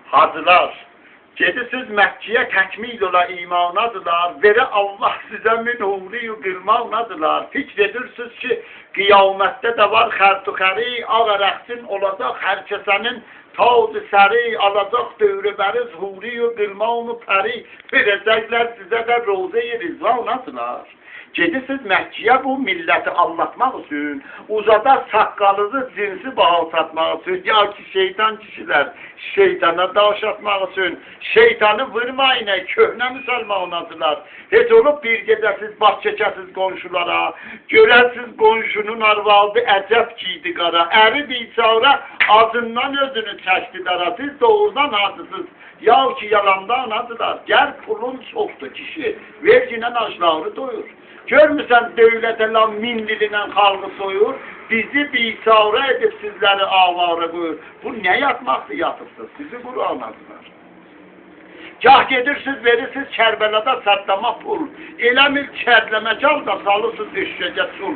Hacılar, gedirsiniz Məkkiyə təkmil ola imanadılar, verə Allah sizə min umriyu qılmaqnadılar. Fikr edirsiniz ki, qiyamətdə də var xərtuxəri, ağ rəxsin olacaq hər kəsənin tac-ı səri, alacaq dövrəbəri, zhuriyu qılmaqnu pəri, verəcəklər sizə də roze-i rizvanadılar. Gedirsiniz Məkkiyə bu milləti anlatmaq üçün, uzada saqqalınızı cinsi baha satmaq üçün, ya ki şeytan kişilər şeytana daş atmaq üçün, şeytanı vurmayın, köhnə müsəlmanladılar. Heç olub bir gecəsiz baş çəkəsiz qonşulara, görəsiz qonşunun arvaldı əcəb giydi qara, əri biçara ağzından özünü çəkdi dara, siz doğrudan hacısız, ya ki yalanda anadılar, gəl pulun çoxdu kişi, verginən aclarını doyur. Görmüsən dövlət elan min dilindən xalqı soyur, bizi biçara edib sizləri avara qoyur. Bu nə yatmaqdır yatırsınız, sizi quru anladılar. Gah gedirsiniz, verirsiniz Kərbəlada səddama pul, eləmir kərləməcal da salırsınız düşəcə sul.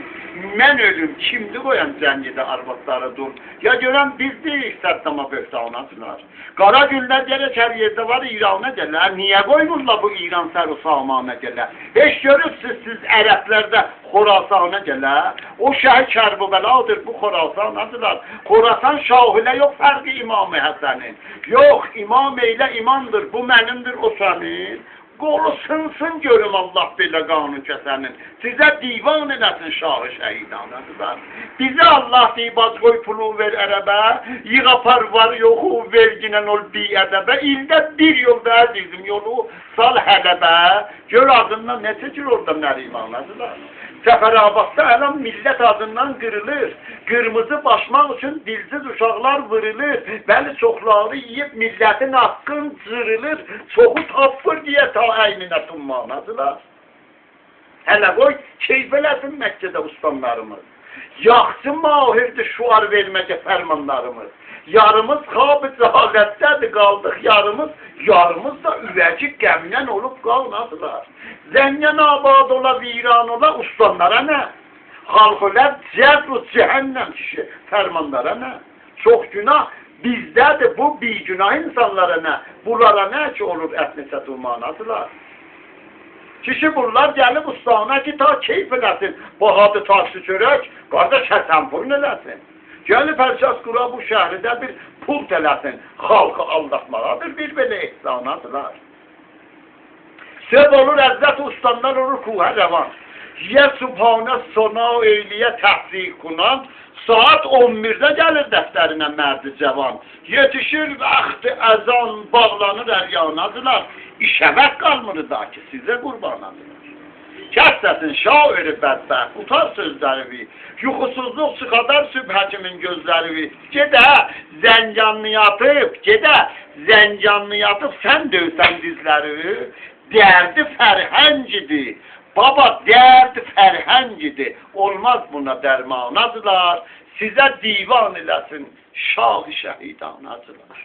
Mən ölüm, kimdi qoyan cəngidə arvadları dur? Ya görən biz deyirik səddama böhtanasılar. Qara günlər gələk hər yerdə var İran'a gələr. Niyə qoymurlar bu İran sər-u samanə gələr? Heç görürsünüz siz ərəblərdə Xorasana gələr. O şəhər Kərbəladır, bu Xorasanadılar. Xorasan şahilə yox fərqi İmam-ı Həsənin. Yox, imam eylə imandır, bu mənimdir, o sənin. Qolu sınsın görüm Allah belə qanun kəsənin. Sizə divan eləsin şahı şəhidanıdır. Bizə Allah deyibaz qoy pulu ver ərəbə, yığapar var yoxu verginən ol bi ədəbə. İldə bir yolda əzizim yolu sal hələbə. Gör adından neçə cür orada nərimanladılar. Səfərabadda ələm millət adından qırılır. Qırmızı başmaq üçün dilsiz uşaqlar vırılır. Bəli, çoxları yiyib millətin haqqın cırılır. Çoxu tapır deyə ta əyninə tummanadılar. Hələ qoy, keyf eləsin Məkkədə ustanlarımız. Yaxşı mahirdir şuar verməkə fərmanlarımız. Yarımız xab-ı cəhalətdədir qaldıq yarımız. Yarımız da üvəcik qəmlən olub qalmadılar. Zəngən abad ola, viran ola, ustanlara nə? Xalqılar cəd-u cəhənnəm kişi, fərmanlara nə? Çox günah bizdədir, bu bir günah insanlara nə? Bunlara nə ki olur ətnisə tulmanadılar? Kişi bunlar gəlib ustana ki ta keyf eləsin, bahadı taşı çörək, qardaş Həsən pulun eləsin. Gəlib Pərşas qura bu şəhridə bir pul tələsin, xalqı aldatmalıdır, bir belə ehsanadılar. Söv olur, əzzət ustanlar olur kuhə rəvan. Yə subhanə sona eyliyə təhsiq kunan, saat 11'də gəlir dəftərinə mərdi cavan. Yetişir vaxtı əzan, bağlanır əryanadılar. İşəvət qalmır da ki, sizə qurbanadılar. Kəsləsin şairi bədbəxt, utar sözlərivi, yuxusuzluq çıxadar sübhəkimin gözlərivi. Gedə zəncanlı yatıb, sən dövsən dizlərivi. Dərdi fərhəncidir, baba dərdi fərhəncidir. Olmaz buna dərmanadılar, sizə divan eləsin şah-ı şəhidanadılar.